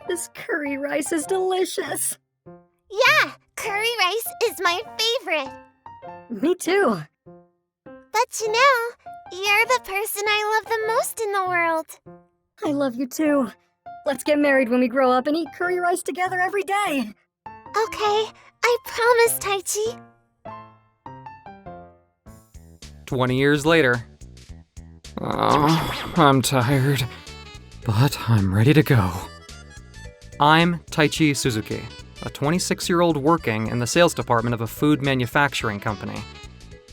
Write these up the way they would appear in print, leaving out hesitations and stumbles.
This curry rice is delicious. Yeah, curry rice is my favorite. Me too. But you know, you're the person I love the most in the world. I love you too. Let's get married when we grow up and eat curry rice together every day. Okay, I promise, Taichi. 20 years later. Oh, I'm tired, but I'm ready to go. I'm Taichi Suzuki, a 26-year-old working in the sales department of a food manufacturing company.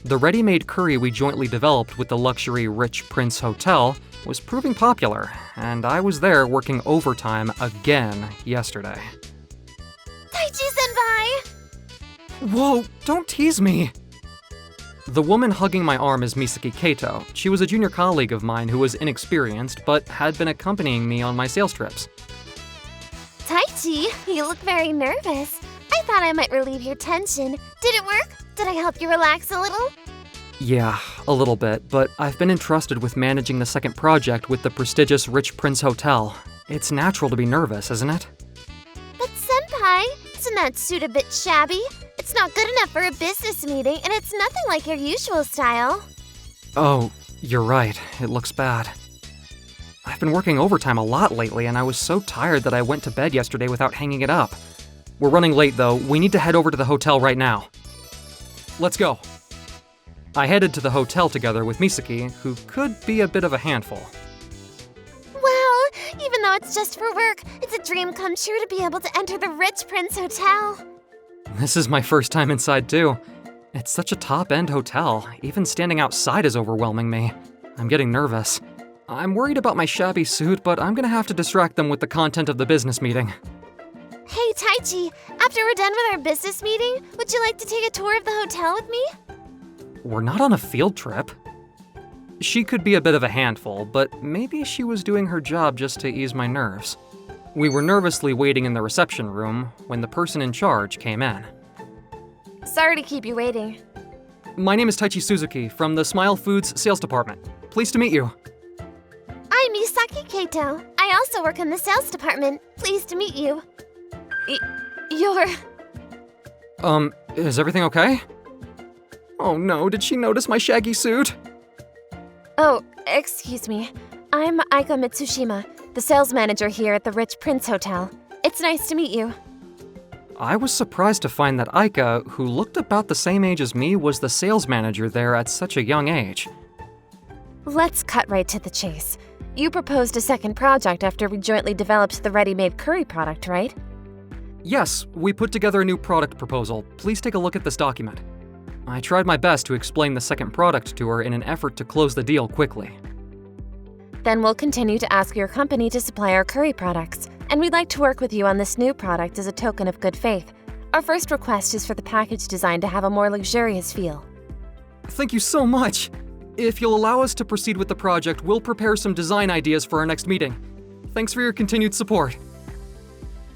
The ready-made curry we jointly developed with the luxury Rich Prince Hotel was proving popular, and I was there working overtime again yesterday. Taichi-senpai! Whoa, don't tease me! The woman hugging my arm is Misaki Kato. She was a junior colleague of mine who was inexperienced, but had been accompanying me on my sales trips. Taichi, you look very nervous. I thought I might relieve your tension. Did it work? Did I help you relax a little? Yeah, a little bit, but I've been entrusted with managing the second project with the prestigious Rich Prince Hotel. It's natural to be nervous, isn't it? But senpai, isn't that suit a bit shabby? It's not good enough for a business meeting, and it's nothing like your usual style. Oh, you're right. It looks bad. I've been working overtime a lot lately, and I was so tired that I went to bed yesterday without hanging it up. We're running late, though. We need to head over to the hotel right now. Let's go. I headed to the hotel together with Misaki, who could be a bit of a handful. Well, even though it's just for work, it's a dream come true to be able to enter the Rich Prince Hotel. This is my first time inside, too. It's such a top-end hotel. Even standing outside is overwhelming me. I'm getting nervous. I'm worried about my shabby suit, but I'm gonna have to distract them with the content of the business meeting. Hey, Taichi, after we're done with our business meeting, would you like to take a tour of the hotel with me? We're not on a field trip. She could be a bit of a handful, but maybe she was doing her job just to ease my nerves. We were nervously waiting in the reception room when the person in charge came in. Sorry to keep you waiting. My name is Taichi Suzuki from the Smile Foods sales department. Pleased to meet you. I'm Misaki Kato. I also work in the sales department. Pleased to meet you. You're... Is everything okay? Oh no, did she notice my shaggy suit? Oh, excuse me. I'm Aika Mitsushima, the sales manager here at the Rich Prince Hotel. It's nice to meet you. I was surprised to find that Aika, who looked about the same age as me, was the sales manager there at such a young age. Let's cut right to the chase. You proposed a second project after we jointly developed the ready-made curry product, right? Yes, we put together a new product proposal. Please take a look at this document. I tried my best to explain the second product to her in an effort to close the deal quickly. Then we'll continue to ask your company to supply our curry products, and we'd like to work with you on this new product as a token of good faith. Our first request is for the package design to have a more luxurious feel. Thank you so much! If you'll allow us to proceed with the project, we'll prepare some design ideas for our next meeting. Thanks for your continued support.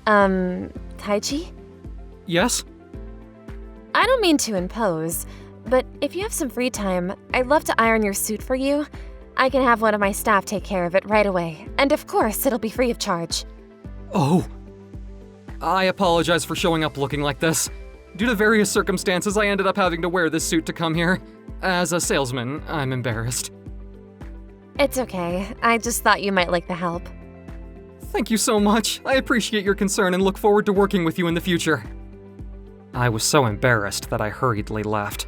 Taichi? Yes? I don't mean to impose, but if you have some free time, I'd love to iron your suit for you. I can have one of my staff take care of it right away, and of course, it'll be free of charge. Oh. I apologize for showing up looking like this. Due to various circumstances, I ended up having to wear this suit to come here. As a salesman, I'm embarrassed. It's okay. I just thought you might like the help. Thank you so much. I appreciate your concern and look forward to working with you in the future. I was so embarrassed that I hurriedly left.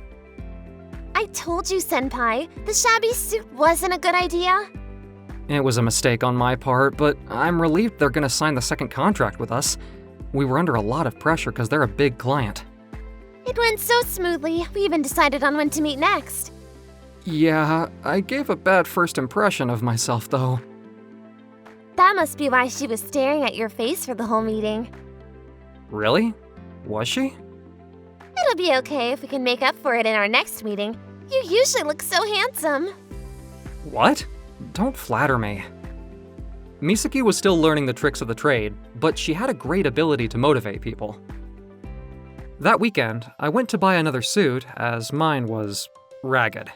I told you, Senpai, the shabby suit wasn't a good idea. It was a mistake on my part, but I'm relieved they're gonna sign the second contract with us. We were under a lot of pressure because they're a big client. It went so smoothly, we even decided on when to meet next. Yeah, I gave a bad first impression of myself, though. That must be why she was staring at your face for the whole meeting. Really? Was she? It'll be okay if we can make up for it in our next meeting. You usually look so handsome. What? Don't flatter me. Misaki was still learning the tricks of the trade, but she had a great ability to motivate people. That weekend, I went to buy another suit, as mine was ragged.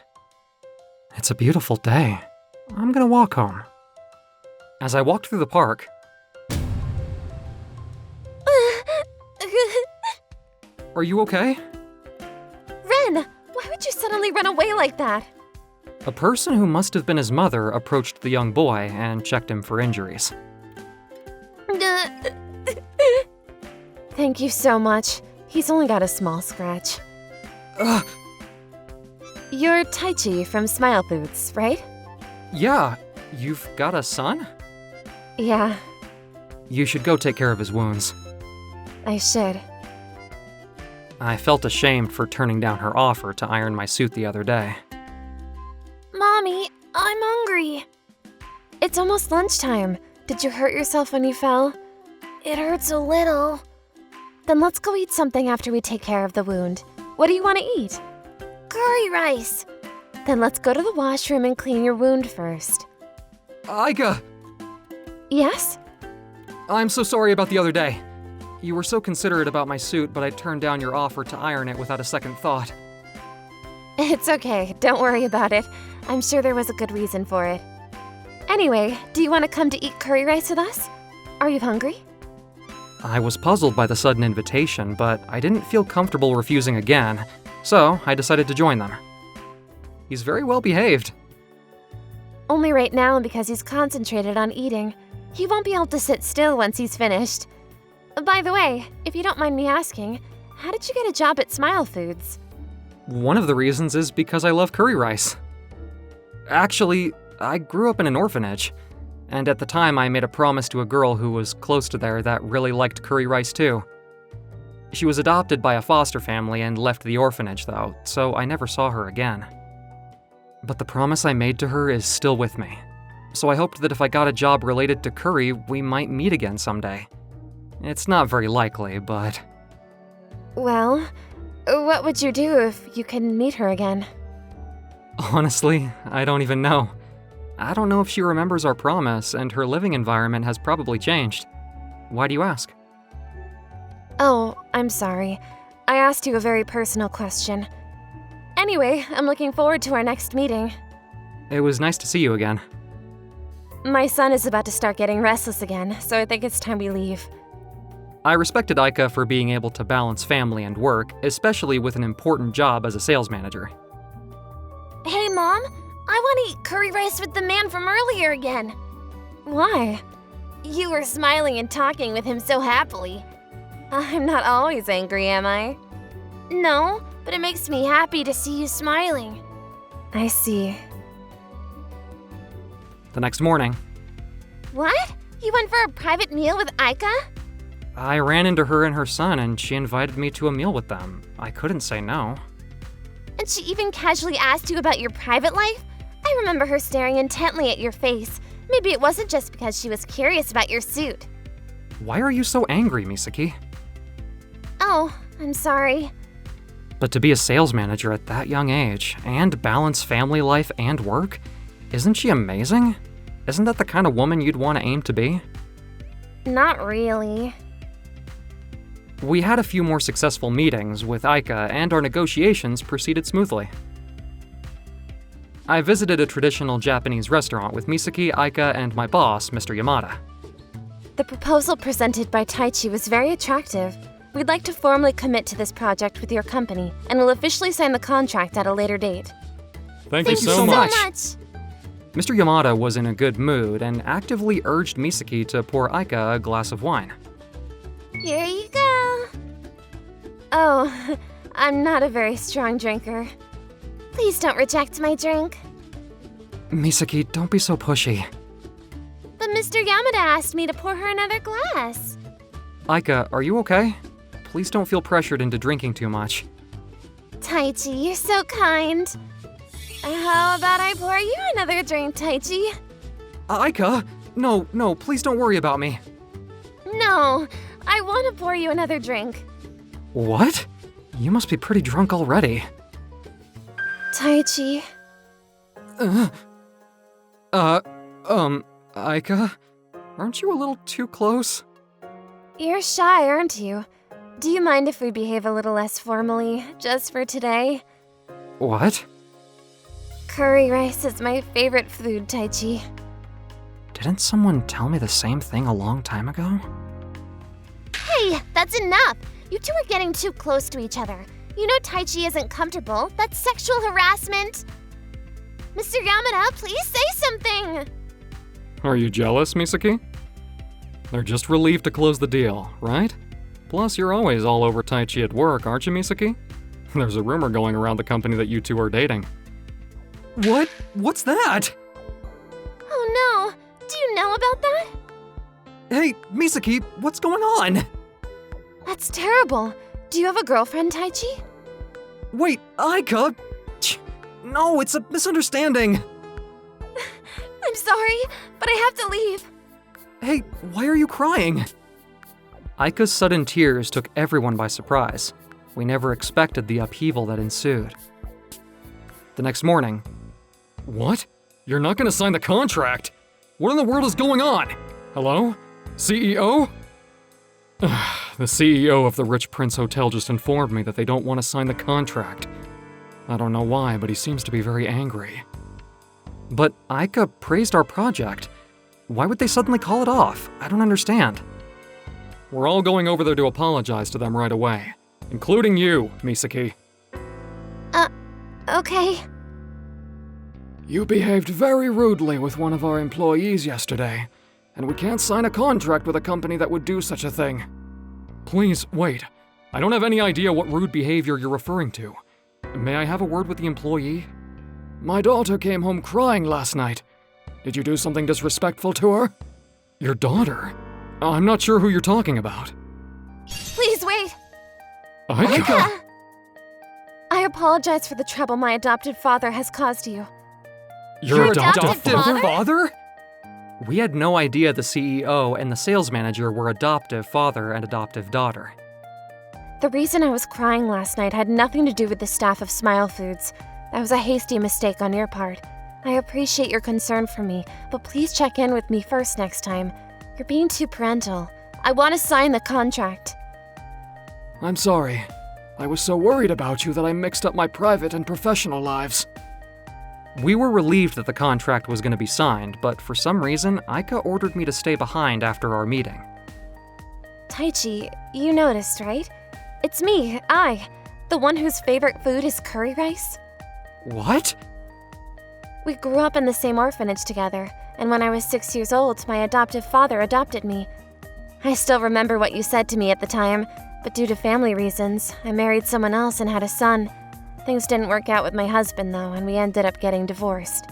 It's a beautiful day. I'm gonna walk home. As I walked through the park, Are you okay? Ren, why would you suddenly run away like that? A person who must have been his mother approached the young boy and checked him for injuries. Thank you so much. He's only got a small scratch. Ugh. You're Taichi from Smile Foods, right? Yeah, you've got a son? Yeah, You should go take care of his wounds. I should. I felt ashamed for turning down her offer to iron my suit the other day. Mommy, I'm hungry. It's almost lunchtime. Did you hurt yourself when you fell? It hurts a little. Then let's go eat something after we take care of the wound. What do you want to eat? Curry rice. Then let's go to the washroom and clean your wound first. Aika! Yes? I'm so sorry about the other day. You were so considerate about my suit, but I turned down your offer to iron it without a second thought. It's okay. Don't worry about it. I'm sure there was a good reason for it. Anyway, do you want to come to eat curry rice with us? Are you hungry? I was puzzled by the sudden invitation, but I didn't feel comfortable refusing again, so I decided to join them. He's very well behaved. Only right now because he's concentrated on eating. He won't be able to sit still once he's finished. By the way, if you don't mind me asking, how did you get a job at Smile Foods? One of the reasons is because I love curry rice. Actually, I grew up in an orphanage, and at the time I made a promise to a girl who was close to there that really liked curry rice too. She was adopted by a foster family and left the orphanage though, so I never saw her again. But the promise I made to her is still with me, so I hoped that if I got a job related to curry, we might meet again someday. It's not very likely, but... Well, what would you do if you could meet her again? Honestly, I don't even know. I don't know if she remembers our promise, and her living environment has probably changed. Why do you ask? Oh, I'm sorry. I asked you a very personal question. Anyway, I'm looking forward to our next meeting. It was nice to see you again. My son is about to start getting restless again, so I think it's time we leave. I respected Aika for being able to balance family and work, especially with an important job as a sales manager. Hey, Mom! I want to eat curry rice with the man from earlier again. Why? You were smiling and talking with him so happily. I'm not always angry, am I? No, but it makes me happy to see you smiling. I see. The next morning, What? You went for a private meal with Aika? I ran into her and her son, and she invited me to a meal with them. I couldn't say no. And she even casually asked you about your private life? I remember her staring intently at your face. Maybe it wasn't just because she was curious about your suit. Why are you so angry, Misaki? Oh, I'm sorry. But to be a sales manager at that young age, and balance family life and work, isn't she amazing? Isn't that the kind of woman you'd want to aim to be? Not really. We had a few more successful meetings with Aika, and our negotiations proceeded smoothly. I visited a traditional Japanese restaurant with Misaki, Aika, and my boss, Mr. Yamada. The proposal presented by Taichi was very attractive. We'd like to formally commit to this project with your company, and will officially sign the contract at a later date. Thank you so much. Mr. Yamada was in a good mood and actively urged Misaki to pour Aika a glass of wine. Here you go. Oh, I'm not a very strong drinker. Please don't reject my drink. Misaki, don't be so pushy. But Mr. Yamada asked me to pour her another glass. Aika, are you okay? Please don't feel pressured into drinking too much. Taichi, you're so kind. How about I pour you another drink, Taichi? Aika! No, please don't worry about me. No, I want to pour you another drink. What? You must be pretty drunk already. Taichi. Aika? Aren't you a little too close? You're shy, aren't you? Do you mind if we behave a little less formally, just for today? What? Curry rice is my favorite food, Taichi. Didn't someone tell me the same thing a long time ago? Hey, that's enough! You two are getting too close to each other. You know Taichi isn't comfortable. That's sexual harassment. Mr. Yamada, please say something! Are you jealous, Misaki? They're just relieved to close the deal, right? Plus, you're always all over Taichi at work, aren't you, Misaki? There's a rumor going around the company that you two are dating. What? What's that? Oh no! Do you know about that? Hey, Misaki, what's going on? That's terrible. Do you have a girlfriend, Taichi? Wait, Aika! No, it's a misunderstanding. I'm sorry, but I have to leave. Hey, why are you crying? Aika's sudden tears took everyone by surprise. We never expected the upheaval that ensued. The next morning... What? You're not gonna sign the contract? What in the world is going on? Hello? CEO? The CEO of the Rich Prince Hotel just informed me that they don't want to sign the contract. I don't know why, but he seems to be very angry. But Aika praised our project. Why would they suddenly call it off? I don't understand. We're all going over there to apologize to them right away. Including you, Misaki. Okay. You behaved very rudely with one of our employees yesterday, and we can't sign a contract with a company that would do such a thing. Please, wait. I don't have any idea what rude behavior you're referring to. May I have a word with the employee? My daughter came home crying last night. Did you do something disrespectful to her? Your daughter? I'm not sure who you're talking about. Please wait. Aika! I apologize for the trouble my adopted father has caused you. Your adoptive father? We had no idea the CEO and the sales manager were adoptive father and adoptive daughter. The reason I was crying last night had nothing to do with the staff of Smile Foods. That was a hasty mistake on your part. I appreciate your concern for me, but please check in with me first next time. You're being too parental. I want to sign the contract. I'm sorry. I was so worried about you that I mixed up my private and professional lives. We were relieved that the contract was going to be signed, but for some reason, Aika ordered me to stay behind after our meeting. Taichi, you noticed, right? It's me, the one whose favorite food is curry rice. What? We grew up in the same orphanage together, and when I was 6 years old, my adoptive father adopted me. I still remember what you said to me at the time, but due to family reasons, I married someone else and had a son. Things didn't work out with my husband, though, and we ended up getting divorced.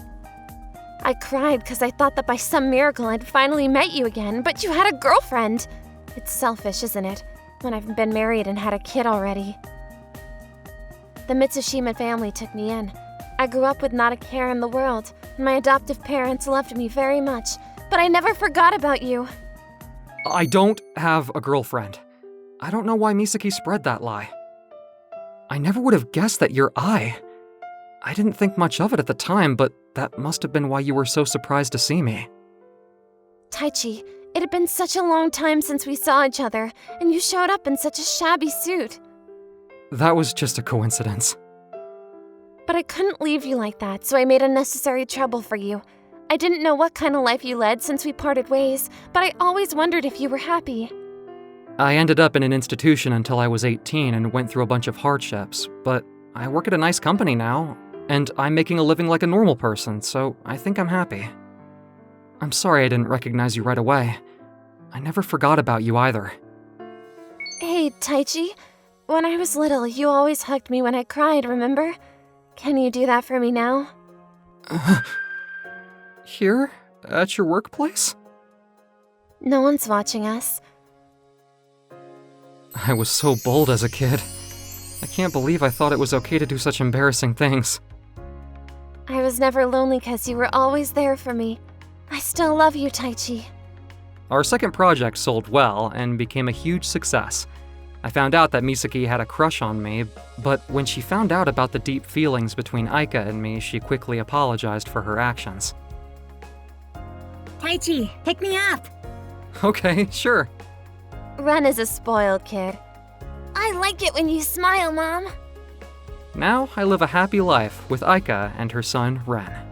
I cried because I thought that by some miracle I'd finally met you again, but you had a girlfriend. It's selfish, isn't it, when I've been married and had a kid already? The Mitsushima family took me in. I grew up with not a care in the world, and my adoptive parents loved me very much, but I never forgot about you. I don't have a girlfriend. I don't know why Misaki spread that lie. I never would have guessed that you're I didn't think much of it at the time, but that must have been why you were so surprised to see me. Taichi, it had been such a long time since we saw each other, and you showed up in such a shabby suit. That was just a coincidence. But I couldn't leave you like that, so I made unnecessary trouble for you. I didn't know what kind of life you led since we parted ways, but I always wondered if you were happy. I ended up in an institution until I was 18 and went through a bunch of hardships, but I work at a nice company now, and I'm making a living like a normal person, so I think I'm happy. I'm sorry I didn't recognize you right away. I never forgot about you either. Hey, Taichi. When I was little, you always hugged me when I cried, remember? Can you do that for me now? Here? At your workplace? No one's watching us. I was so bold as a kid. I can't believe I thought it was okay to do such embarrassing things. I was never lonely because you were always there for me. I still love you, Taichi. Our second project sold well and became a huge success. I found out that Misaki had a crush on me, but when she found out about the deep feelings between Aika and me, she quickly apologized for her actions. Taichi, pick me up. Okay, sure. Ren is a spoiled kid. I like it when you smile, Mom. Now I live a happy life with Aika and her son, Ren.